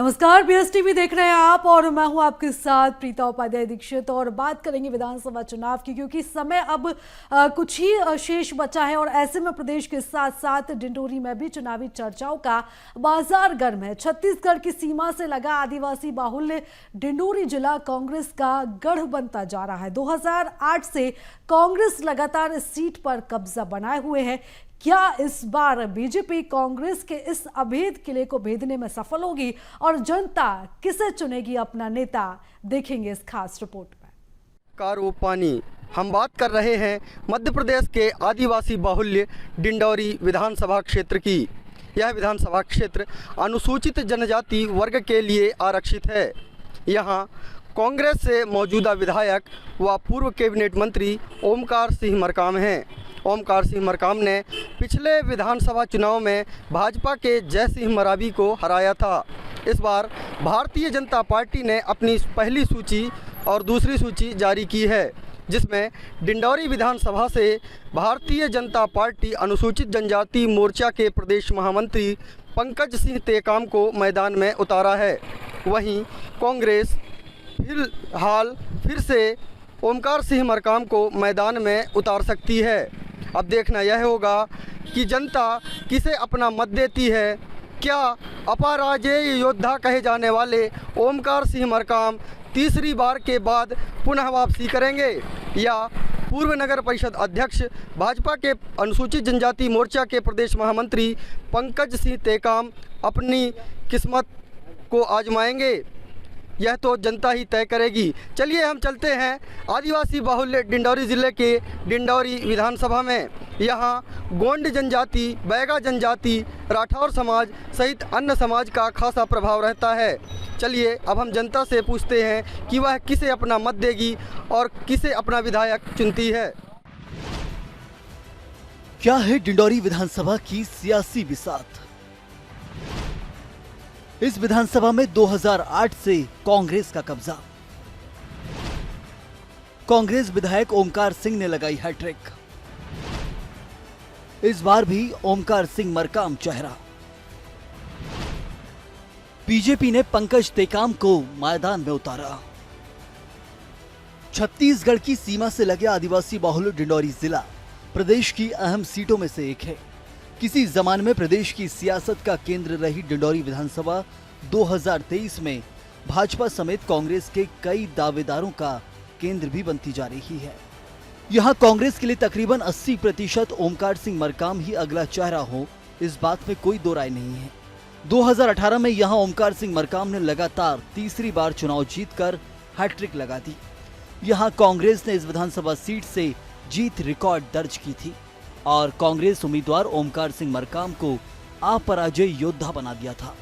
नमस्कार, बीएसटीवी देख रहे हैं आप और मैं हूं आपके साथ प्रीता उपाध्याय दीक्षित। और बात करेंगे विधानसभा चुनाव की, क्योंकि समय अब कुछ ही शेष बचा है और ऐसे में प्रदेश के साथ साथ डिंडोरी में भी चुनावी चर्चाओं का बाजार गर्म है। छत्तीसगढ़ की सीमा से लगा आदिवासी बाहुल्य डिंडोरी जिला कांग्रेस का गढ़ बनता जा रहा है। 2008 से कांग्रेस लगातार इस सीट पर कब्जा बनाए हुए है। क्या इस बार बीजेपी कांग्रेस के इस अभेद किले को भेदने में सफल होगी और जनता किसे चुनेगी अपना नेता, देखेंगे इस खास रिपोर्ट में। कारो पानी हम बात कर रहे हैं मध्य प्रदेश के आदिवासी बाहुल्य डिंडोरी विधानसभा क्षेत्र की। यह विधानसभा क्षेत्र अनुसूचित जनजाति वर्ग के लिए आरक्षित है। यहाँ कांग्रेस से मौजूदा विधायक व पूर्व कैबिनेट मंत्री ओमकार सिंह मरकाम हैं। ओमकार सिंह मरकाम ने पिछले विधानसभा चुनाव में भाजपा के जय सिंह मरावी को हराया था। इस बार भारतीय जनता पार्टी ने अपनी पहली सूची और दूसरी सूची जारी की है, जिसमें डिंडोरी विधानसभा से भारतीय जनता पार्टी अनुसूचित जनजाति मोर्चा के प्रदेश महामंत्री पंकज सिंह टेकाम को मैदान में उतारा है। वहीं कांग्रेस फिलहाल फिर से ओमकार सिंह मरकाम को मैदान में उतार सकती है। अब देखना यह होगा कि जनता किसे अपना मत देती है। क्या अपराजेय योद्धा कहे जाने वाले ओमकार सिंह मरकाम तीसरी बार के बाद पुनः वापसी करेंगे, या पूर्व नगर परिषद अध्यक्ष भाजपा के अनुसूचित जनजाति मोर्चा के प्रदेश महामंत्री पंकज सिंह टेकाम अपनी किस्मत को आजमाएंगे? यह तो जनता ही तय करेगी। चलिए हम चलते हैं आदिवासी बाहुल्य डिंडोरी ज़िले के डिंडोरी विधानसभा में। यहाँ गोंड जनजाति, बैगा जनजाति, राठौर समाज सहित अन्य समाज का खासा प्रभाव रहता है। चलिए अब हम जनता से पूछते हैं कि वह किसे अपना मत देगी और किसे अपना विधायक चुनती है। क्या है डिंडोरी विधानसभा की सियासी बिसात? इस विधानसभा में 2008 से कांग्रेस का कब्जा। कांग्रेस विधायक ओमकार सिंह ने लगाई हैट्रिक। इस बार भी ओमकार सिंह मरकाम चेहरा। बीजेपी ने पंकज टेकाम को मैदान में उतारा। छत्तीसगढ़ की सीमा से लगे आदिवासी बाहुल्य डिंडोरी जिला प्रदेश की अहम सीटों में से एक है। किसी जमाने में प्रदेश की सियासत का केंद्र रही डिंडोरी विधानसभा 2023 में भाजपा समेत कांग्रेस के कई दावेदारों का केंद्र भी बनती जा रही है। यहां कांग्रेस के लिए तकरीबन 80% ओमकार सिंह मरकाम ही अगला चेहरा हो, इस बात में कोई दो राय नहीं है। 2018 में यहां ओमकार सिंह मरकाम ने लगातार तीसरी बार चुनाव जीतकर हैट्रिक लगा दी। यहां कांग्रेस ने इस विधानसभा सीट से जीत रिकॉर्ड दर्ज की थी और कांग्रेस उम्मीदवार ओमकार सिंह मरकाम को अपराजय योद्धा बना दिया था।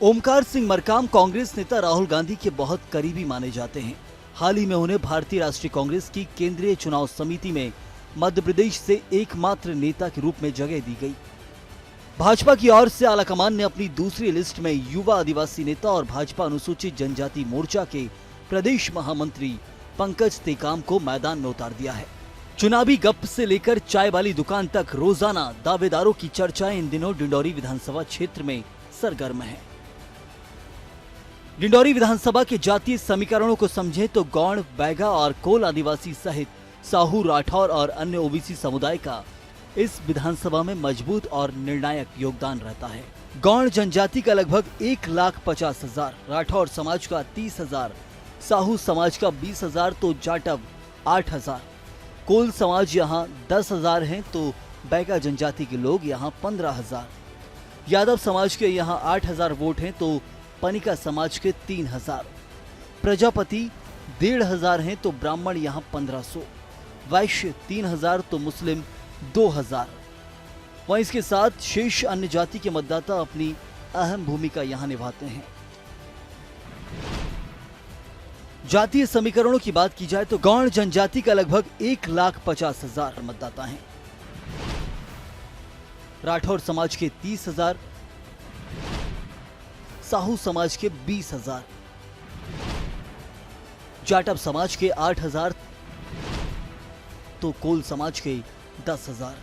ओमकार सिंह मरकाम कांग्रेस नेता राहुल गांधी के बहुत करीबी माने जाते हैं। हाल ही में उन्हें भारतीय राष्ट्रीय कांग्रेस की केंद्रीय चुनाव समिति में मध्य प्रदेश से एकमात्र नेता के रूप में जगह दी गई। भाजपा की ओर से आलाकमान ने अपनी दूसरी लिस्ट में युवा आदिवासी नेता और भाजपा अनुसूचित जनजाति मोर्चा के प्रदेश महामंत्री पंकज टेकाम को मैदान में उतार दिया है। चुनावी गप से लेकर चाय वाली दुकान तक रोजाना दावेदारों की चर्चाएं इन दिनों डिंडोरी विधानसभा क्षेत्र में सरगर्म है। डिंडोरी विधानसभा के जातीय समीकरणों को समझें तो गौड़, बैगा और कोल आदिवासी सहित साहू, राठौर और अन्य ओबीसी समुदाय का इस विधानसभा में मजबूत और निर्णायक योगदान रहता है। गौड़ जनजाति का लगभग 1,50,000, राठौर समाज का 30,000, साहू समाज का 20,000 तो जाटव 8,000, कोल समाज यहाँ 10,000 हैं तो बैगा जनजाति के लोग यहाँ 15,000, यादव समाज के यहाँ 8,000 वोट हैं तो पनिका समाज के 3,000, प्रजापति 1,500 हैं तो ब्राह्मण यहाँ 1,500, वैश्य 3,000 तो मुस्लिम 2,000। वहीं इसके साथ शेष अन्य जाति के मतदाता अपनी अहम भूमिका यहाँ निभाते हैं। जातीय समीकरणों की बात की जाए तो गौड़ जनजाति का लगभग 1,50,000 मतदाता हैं, राठौर समाज के 30,000, साहू समाज के 20,000, जाटव समाज के 8,000 तो कोल समाज के 10,000,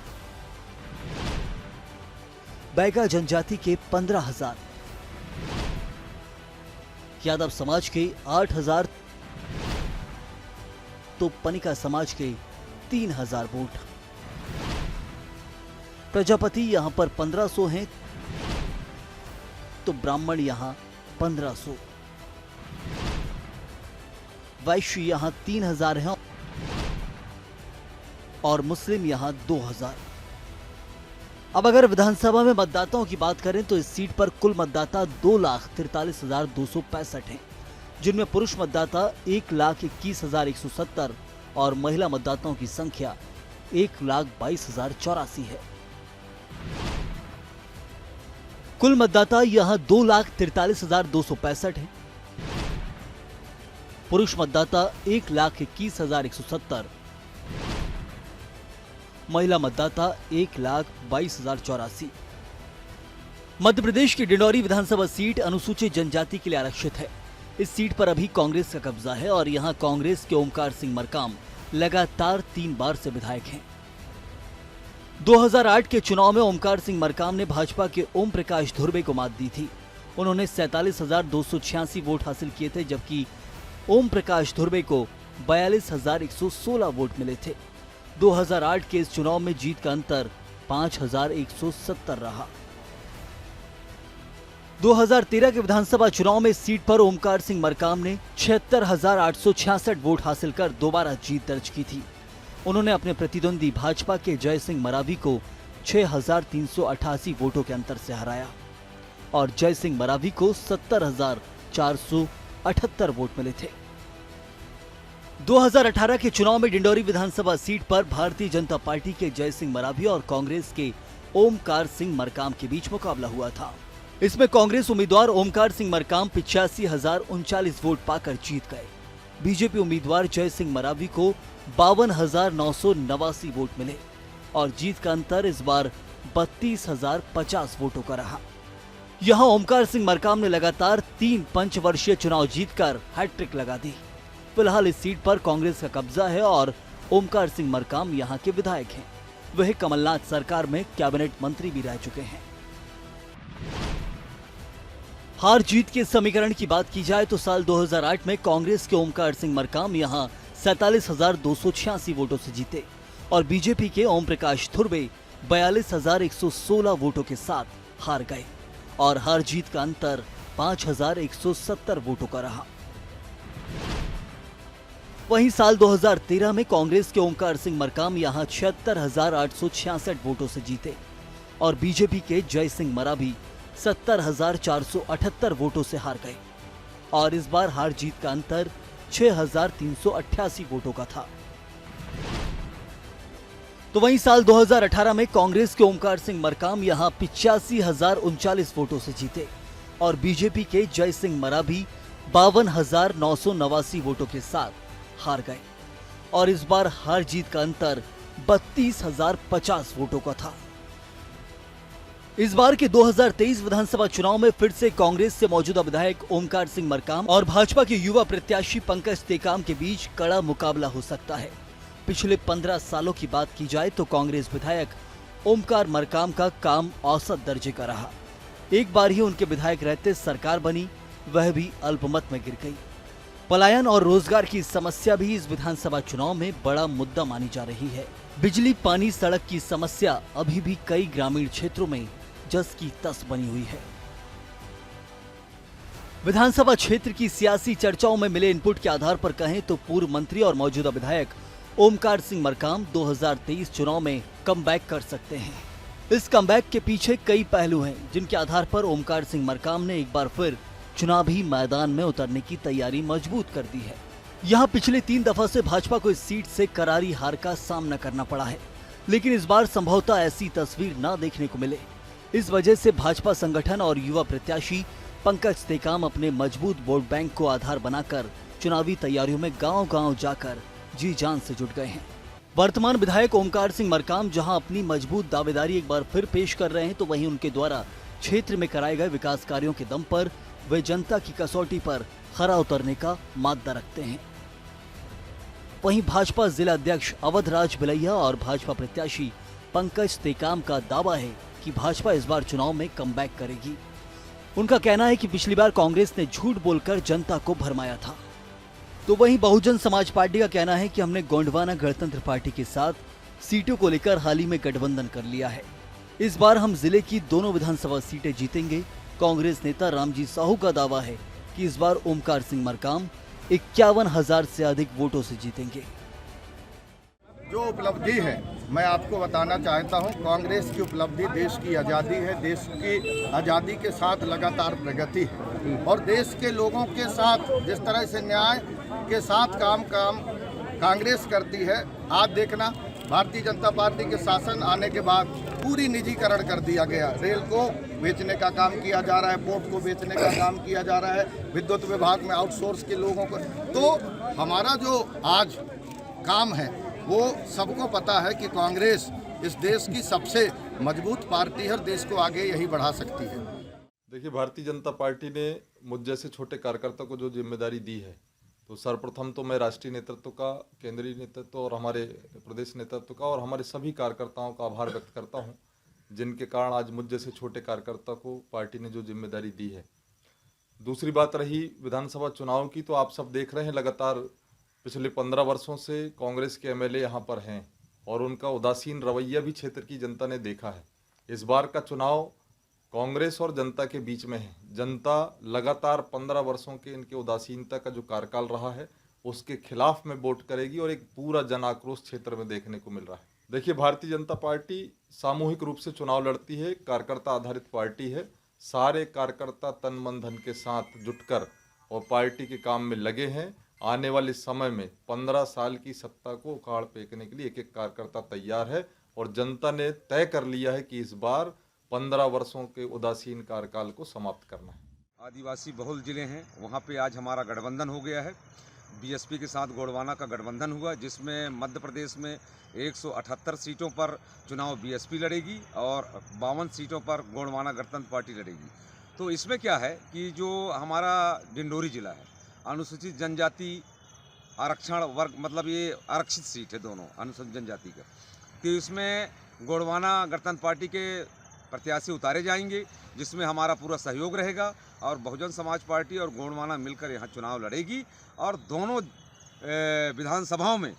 बैगा जनजाति के 15,000, यादव समाज के 8,000 तो पनिका समाज के 3,000 वोट। प्रजापति यहां पर 1,500 हैं तो ब्राह्मण यहां 1,500। वैश्य यहां 3,000 हैं और मुस्लिम यहां 2,000। अब अगर विधानसभा में मतदाताओं की बात करें तो इस सीट पर कुल मतदाता 2,43,265 हैं, जिनमें पुरुष मतदाता 1,21,170 और महिला मतदाताओं की संख्या 1,22,084 है। कुल मतदाता यहां 2,43,265 हैं, पुरुष मतदाता 1,21,170, महिला मतदाता 1,22,084। मध्य प्रदेश की डिंडौरी विधानसभा सीट अनुसूचित जनजाति के लिए आरक्षित है। इस सीट पर अभी कांग्रेस का कब्जा है और यहां कांग्रेस के ओमकार सिंह मरकाम लगातार 3 बार से विधायक हैं। 2008 के चुनाव में ओमकार सिंह मरकाम ने भाजपा के ओम प्रकाश धुर्वे को मात दी थी। उन्होंने 47,286 वोट हासिल किए थे, जबकि ओम प्रकाश धुर्वे को 42,116 वोट मिले थे। 2008 के इस चुनाव में जीत का अंतर 5,170 रहा। 2013 के विधानसभा चुनाव में इस सीट पर ओमकार सिंह मरकाम ने 76,866 वोट हासिल कर दोबारा जीत दर्ज की थी। उन्होंने अपने प्रतिद्वंदी भाजपा के जय सिंह मरावी को 6,388 वोटों के अंतर से हराया और जय सिंह मरावी को 70,478 वोट मिले थे। 2018 के चुनाव में डिंडौरी विधानसभा सीट पर भारतीय जनता पार्टी के जय सिंह मरावी और कांग्रेस के ओमकार सिंह मरकाम के बीच मुकाबला हुआ था। इसमें कांग्रेस उम्मीदवार ओमकार सिंह मरकाम 85,039 वोट पाकर जीत गए। बीजेपी उम्मीदवार जय सिंह मरावी को 52,989 वोट मिले और जीत का अंतर इस बार 32,050 वोटों का रहा। यहां ओमकार सिंह मरकाम ने लगातार 3 पंचवर्षीय चुनाव जीतकर हैट्रिक लगा दी। फिलहाल इस सीट पर कांग्रेस का कब्जा है और ओमकार सिंह मरकाम यहां के विधायक हैं। वह कमलनाथ सरकार में कैबिनेट मंत्री भी रह चुके हैं। हार जीत के समीकरण की बात की जाए तो साल 2008 में कांग्रेस के ओमकार सिंह मरकाम यहां 47,286 वोटों से जीते और बीजेपी के ओम प्रकाश धुर्वे 42,116 वोटों के साथ हार गए और हार जीत का अंतर 5,170 वोटों का रहा। वहीं साल 2013 में कांग्रेस के ओमकार सिंह मरकाम यहां 76,866 वोटों से जीते और बीजेपी के जय सिंह मरावी 70,478 वोटों से हार गए और इस बार हार जीत का अंतर 6,388 वोटों का था। तो वहीं साल 2018 में कांग्रेस के ओमकार सिंह मरकाम यहां 85,039 वोटों से जीते और बीजेपी के जय सिंह मरावी 52,989 वोटों के साथ हार गए और इस बार हार जीत का अंतर 32,050 वोटों का था। इस बार के 2023 विधानसभा चुनाव में फिर से कांग्रेस से मौजूदा विधायक ओमकार सिंह मरकाम और भाजपा के युवा प्रत्याशी पंकज टेकाम के बीच कड़ा मुकाबला हो सकता है। पिछले 15 सालों की बात की जाए तो कांग्रेस विधायक ओमकार मरकाम का काम औसत दर्जे का रहा। एक बार ही उनके विधायक रहते सरकार बनी, वह भी अल्पमत में गिर गई। पलायन और रोजगार की समस्या भी इस विधानसभा चुनाव में बड़ा मुद्दा मानी जा रही है। बिजली, पानी, सड़क की समस्या अभी भी कई ग्रामीण क्षेत्रों में जस की तस बनी हुई है। विधानसभा क्षेत्र की सियासी चर्चाओं में मिले इनपुट के आधार पर कहें तो पूर्व मंत्री और मौजूदा विधायक ओमकार सिंह मरकाम 2023 चुनाव में कमबैक कर सकते हैं। इस कमबैक के पीछे कई पहलू हैं, जिनके आधार पर ओमकार सिंह मरकाम ने एक बार फिर चुनावी मैदान में उतरने की तैयारी मजबूत कर दी है। यहां पिछले 3 दफा से भाजपा को इस सीट से करारी हार का सामना करना पड़ा है, लेकिन इस बार संभवतः ऐसी तस्वीर न देखने को मिले। इस वजह से भाजपा संगठन और युवा प्रत्याशी पंकज टेकाम अपने मजबूत वोट बैंक को आधार बनाकर चुनावी तैयारियों में गांव-गांव जाकर जी जान से जुट गए हैं। वर्तमान विधायक ओमकार सिंह मरकाम जहां अपनी मजबूत दावेदारी एक बार फिर पेश कर रहे हैं, तो वहीं उनके द्वारा क्षेत्र में कराए गए विकास कार्यों के दम पर वे जनता की कसौटी पर खरा उतरने का माद्दा रखते हैं। वहीं भाजपा जिला अध्यक्ष अवधराज बिलैया और भाजपा प्रत्याशी पंकज टेकाम का दावा है कि भाजपा इस बार चुनाव में कमबैक करेगी। उनका कहना है कि पिछली बार कांग्रेस ने झूठ बोलकर जनता को भरमाया था। तो वहीं बहुजन समाज पार्टी का कहना है कि हमने गोंडवाना गणतंत्र पार्टी के साथ सीटों को लेकर हाल ही में गठबंधन कर लिया है। इस बार हम जिले की दोनों विधानसभा सीटें जीतेंगे। कांग्रेस नेता रामजी साहू का दावा है कि इस बार ओमकार सिंह मरकाम 51,000 से अधिक वोटों से जीतेंगे। जो उपलब्धि है मैं आपको बताना चाहता हूं, कांग्रेस की उपलब्धि देश की आज़ादी है। देश की आज़ादी के साथ लगातार प्रगति है और देश के लोगों के साथ जिस तरह से न्याय के साथ काम कांग्रेस करती है। आज देखना, भारतीय जनता पार्टी के शासन आने के बाद पूरी निजीकरण कर दिया गया। रेल को बेचने का काम किया जा रहा है, पोर्ट को बेचने का काम किया जा रहा है, विद्युत विभाग में आउटसोर्स के लोगों को। तो हमारा जो आज काम है वो सबको पता है कि कांग्रेस इस देश की सबसे मजबूत पार्टी है और देश को आगे यही बढ़ा सकती है। देखिए, भारतीय जनता पार्टी ने मुझ जैसे छोटे कार्यकर्ता को जो जिम्मेदारी दी है, तो सर्वप्रथम तो मैं राष्ट्रीय नेतृत्व का, केंद्रीय नेतृत्व और हमारे प्रदेश नेतृत्व का और हमारे सभी कार्यकर्ताओं का आभार व्यक्त करता हूं, जिनके कारण आज मुझ जैसे छोटे कार्यकर्ता को पार्टी ने जो जिम्मेदारी दी है। दूसरी बात रही विधानसभा चुनाव की, तो आप सब देख रहे हैं लगातार पिछले 15 वर्षों से कांग्रेस के एमएलए यहाँ पर हैं और उनका उदासीन रवैया भी क्षेत्र की जनता ने देखा है। इस बार का चुनाव कांग्रेस और जनता के बीच में है। जनता लगातार 15 वर्षों के इनके उदासीनता का जो कार्यकाल रहा है उसके खिलाफ में वोट करेगी और एक पूरा जन आक्रोश क्षेत्र में देखने को मिल रहा है। देखिए, भारतीय जनता पार्टी सामूहिक रूप से चुनाव लड़ती है, कार्यकर्ता आधारित पार्टी है। सारे कार्यकर्ता तन मन धन के साथ जुटकर और पार्टी के काम में लगे हैं। आने वाले समय में 15 साल की सत्ता को उखाड़ फेंकने के लिए एक एक कार्यकर्ता तैयार है और जनता ने तय कर लिया है कि इस बार 15 वर्षों के उदासीन कार्यकाल को समाप्त करना है। आदिवासी बहुल जिले हैं, वहाँ पे आज हमारा गठबंधन हो गया है। बीएसपी के साथ गोंडवाना का गठबंधन हुआ, जिसमें मध्य प्रदेश में 178 सीटों पर चुनाव बीएसपी लड़ेगी और 52 सीटों पर गोंडवाना गणतंत्र पार्टी लड़ेगी। तो इसमें क्या है कि जो हमारा डिंडोरी जिला है, अनुसूचित जनजाति आरक्षण वर्ग, मतलब ये आरक्षित सीट है दोनों अनुसूचित जनजाति का, तो इसमें गोंडवाना गणतंत्र पार्टी के प्रत्याशी उतारे जाएंगे, जिसमें हमारा पूरा सहयोग रहेगा और बहुजन समाज पार्टी और गोंडवाना मिलकर यहाँ चुनाव लड़ेगी और दोनों विधानसभाओं में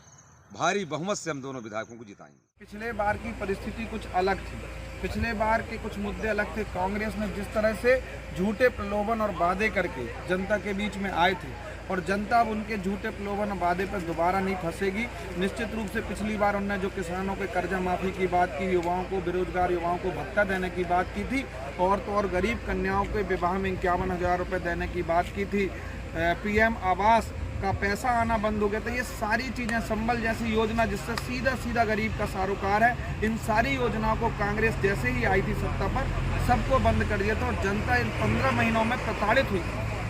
भारी बहुमत से हम दोनों विधायकों को जिताएंगे। पिछले बार की परिस्थिति कुछ अलग थी। पिछले बार के कुछ मुद्दे अलग थे। कांग्रेस ने जिस तरह से झूठे प्रलोभन और वादे करके जनता के बीच में आए थे और जनता अब उनके झूठे प्रलोभन और वादे पर दोबारा नहीं फंसेगी। निश्चित रूप से पिछली बार उन्होंने जो किसानों के कर्जा माफ़ी की बात की, युवाओं को, बेरोजगार युवाओं को भत्ता देने की बात की थी और तो और गरीब कन्याओं के विवाह में 51,000 रुपये देने की बात की थी, पीएम आवास का पैसा आना बंद हो गया था। ये सारी चीज़ें, संबल जैसी योजना जिससे सीधा सीधा गरीब का सारोकार है, इन सारी योजनाओं को कांग्रेस जैसे ही आई थी सत्ता पर सबको बंद कर दिया था और जनता इन 15 महीनों में प्रताड़ित हुई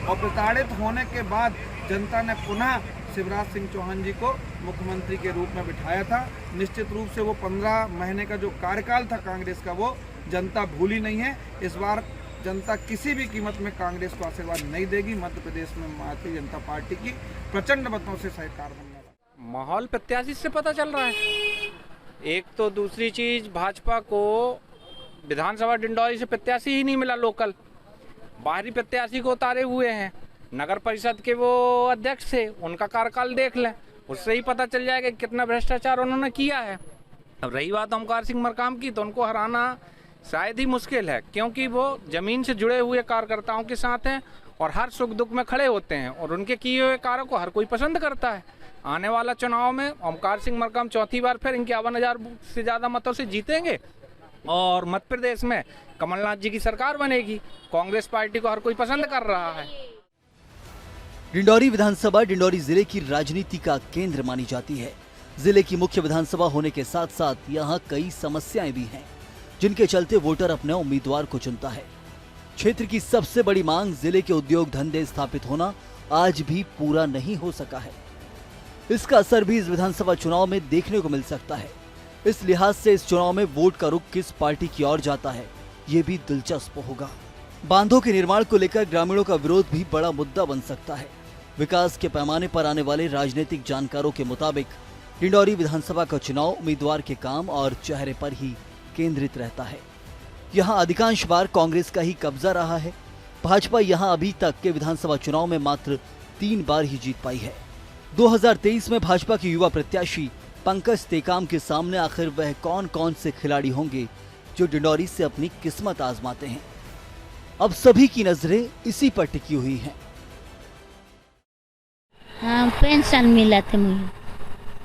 और प्रताड़ित होने के बाद जनता ने पुनः शिवराज सिंह चौहान जी को मुख्यमंत्री के रूप में बिठाया था। निश्चित रूप से वो 15 महीने का जो कार्यकाल था कांग्रेस का, वो जनता भूली नहीं है। इस बार जनता किसी भी कीमत में कांग्रेस को आशीर्वाद नहीं देगी। मध्य प्रदेश में भारतीय जनता पार्टी की प्रचंड मतों से सरकार बनने वाला माहौल प्रत्याशी से पता चल रहा है। एक तो दूसरी चीज, भाजपा को विधानसभा डिंडौरी से प्रत्याशी ही नहीं मिला लोकल, बाहरी प्रत्याशी को उतारे हुए हैं। नगर परिषद के वो अध्यक्ष थे, उनका कार्यकाल देख लें, उससे ही पता चल जाएगा कितना भ्रष्टाचार उन्होंने किया है। अब रही बात ओमकार सिंह मरकाम की, तो उनको हराना शायद ही मुश्किल है, क्योंकि वो जमीन से जुड़े हुए कार्यकर्ताओं के साथ हैं और हर सुख दुख में खड़े होते हैं और उनके किए हुए कार्यों को हर कोई पसंद करता है। आने वाला चुनाव में ओमकार सिंह मरकाम चौथी बार फिर 51,000 से ज़्यादा मतों से जीतेंगे और मध्य प्रदेश में कमलनाथ जी की सरकार बनेगी। कांग्रेस पार्टी को हर कोई पसंद कर रहा है। डिंडौरी विधानसभा डिंडौरी जिले की राजनीति का केंद्र मानी जाती है। जिले की मुख्य विधानसभा होने के साथ साथ यहाँ कई समस्याएं भी हैं, जिनके चलते वोटर अपने उम्मीदवार को चुनता है। क्षेत्र की सबसे बड़ी मांग जिले के उद्योग धंधे स्थापित होना आज भी पूरा नहीं हो सका है। इसका असर भी इस विधानसभा चुनाव में देखने को मिल सकता है। इस लिहाज से इस चुनाव में वोट का रुख किस पार्टी की ओर जाता है, ये भी दिलचस्प होगा। बांधों के निर्माण को लेकर ग्रामीणों का विरोध भी बड़ा मुद्दा बन सकता है। विकास के पैमाने पर आने वाले राजनीतिक जानकारों के मुताबिक डिंडौरी विधानसभा का चुनाव उम्मीदवार के काम और चेहरे पर ही केंद्रित रहता है। यहाँ अधिकांश बार कांग्रेस का ही कब्जा रहा है। भाजपा यहां अभी तक के विधानसभा चुनाव में मात्र 3 बार ही जीत पाई है। 2023 में भाजपा के युवा प्रत्याशी पंकज टेकाम के सामने आखिर वह कौन कौन से खिलाड़ी होंगे जो डिंडौरी से अपनी किस्मत आजमाते हैं। अब सभी की नजरें इसी पर टिकी हुई हैं। हाँ, पेंशन मिला था मुझे।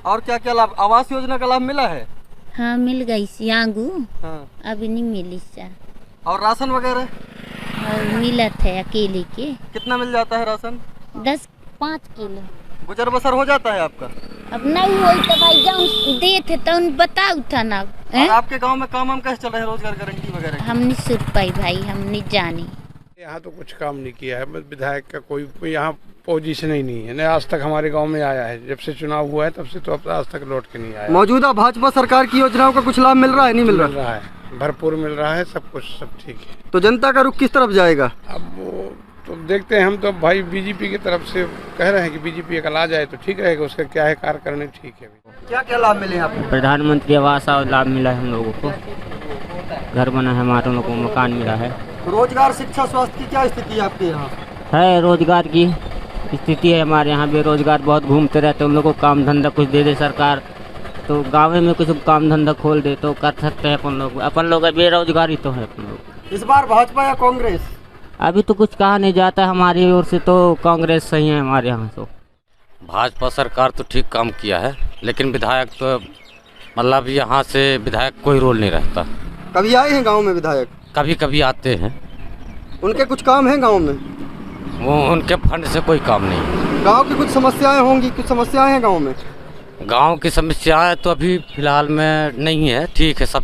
और क्या क्या लाभ, आवास योजना का लाभ मिला है? हाँ, मिल गई सियांगू। हाँ। अभी नहीं मिली सा। और राशन वगैरह और मिला था अकेले के। कितना मिल जाता है राशन? 5 किलो। गुजर बसर हो जाता है आपका? अब नहीं हुई तो भाई जाऊँ दे थे तो बताओ था ना। और आपके गांव में काम कैसे चल रहे हैं, रोजगार गारंटी वगैरह? हम नहीं सुन पाई भाई, हम नहीं जाने। यहाँ तो कुछ काम नहीं किया है, बस विधायक का कोई यहाँ पोजीशन ही नहीं है। न आज तक हमारे गांव में आया है, जब से चुनाव हुआ है तब से तो अब आज तक लौट के नहीं आया। मौजूदा भाजपा सरकार की योजनाओं का कुछ लाभ मिल रहा है? नहीं मिल रहा है, भरपूर मिल रहा है, सब कुछ सब ठीक है। तो जनता का रुख किस तरफ जाएगा? अब वो तो देखते हैं। हम तो भाई बीजेपी की तरफ से कह रहे हैं कि बीजेपी अगर आ जाए तो ठीक रहेगा, उसका क्या है कार्य करने ठीक है। क्या क्या लाभ मिले आपको? प्रधानमंत्री आवास और लाभ मिला है हम लोगों को, घर बना है, हमारे लोगों को मकान मिला है। रोजगार, शिक्षा, स्वास्थ्य की क्या स्थिति है आपके यहाँ? है रोजगार की स्थिति है हमारे यहाँ, बेरोजगार बहुत घूमते रहते, उन लोगों को काम धंधा कुछ दे दे सरकार, तो गाँव में कुछ काम धंधा खोल दे तो कर सकते हैं अपन लोग बेरोजगारी तो है अपन लोग। इस बार भाजपा या कांग्रेस? अभी तो कुछ कहा नहीं जाता, हमारी ओर से तो कांग्रेस सही है हमारे यहाँ। तो भाजपा सरकार तो ठीक काम किया है, लेकिन विधायक तो मतलब यहाँ से विधायक कोई रोल नहीं रहता। कभी आए हैं गांव में विधायक? कभी कभी आते हैं। उनके कुछ काम है गांव में? वो उनके फंड से कोई काम नहीं। गांव की कुछ समस्याएं होंगी, कुछ समस्याएं हैं गांव में? गांव की समस्याएं तो अभी फिलहाल में नहीं है, ठीक है, सब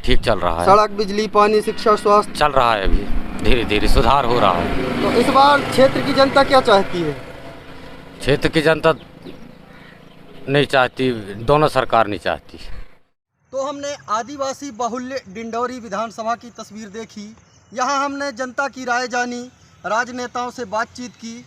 ठीक चल रहा है। सड़क, बिजली, पानी, शिक्षा, स्वास्थ्य चल रहा है, अभी धीरे धीरे सुधार हो रहा है। तो इस बार क्षेत्र की जनता क्या चाहती है? क्षेत्र की जनता नहीं चाहती, दोनों सरकार नहीं चाहती। तो हमने आदिवासी बाहुल्य डिंडौरी विधानसभा की तस्वीर देखी। यहाँ हमने जनता की राय जानी, राजनेताओं से बातचीत की।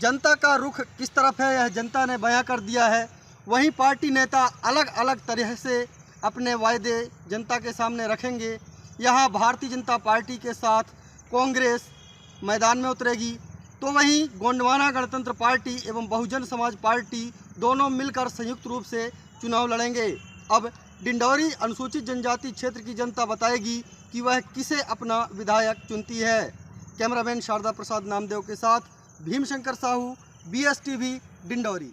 जनता का रुख किस तरफ है यह जनता ने बयां कर दिया है। वहीं पार्टी नेता अलग अलग तरह से अपने वायदे जनता के सामने रखेंगे। यहाँ भारतीय जनता पार्टी के साथ कांग्रेस मैदान में उतरेगी, तो वहीं गोंडवाना गणतंत्र पार्टी एवं बहुजन समाज पार्टी दोनों मिलकर संयुक्त रूप से चुनाव लड़ेंगे। अब डिंडौरी अनुसूचित जनजाति क्षेत्र की जनता बताएगी कि वह किसे अपना विधायक चुनती है। कैमरामैन शारदा प्रसाद नामदेव के साथ भीमशंकर साहू, BSTV, डिंडौरी।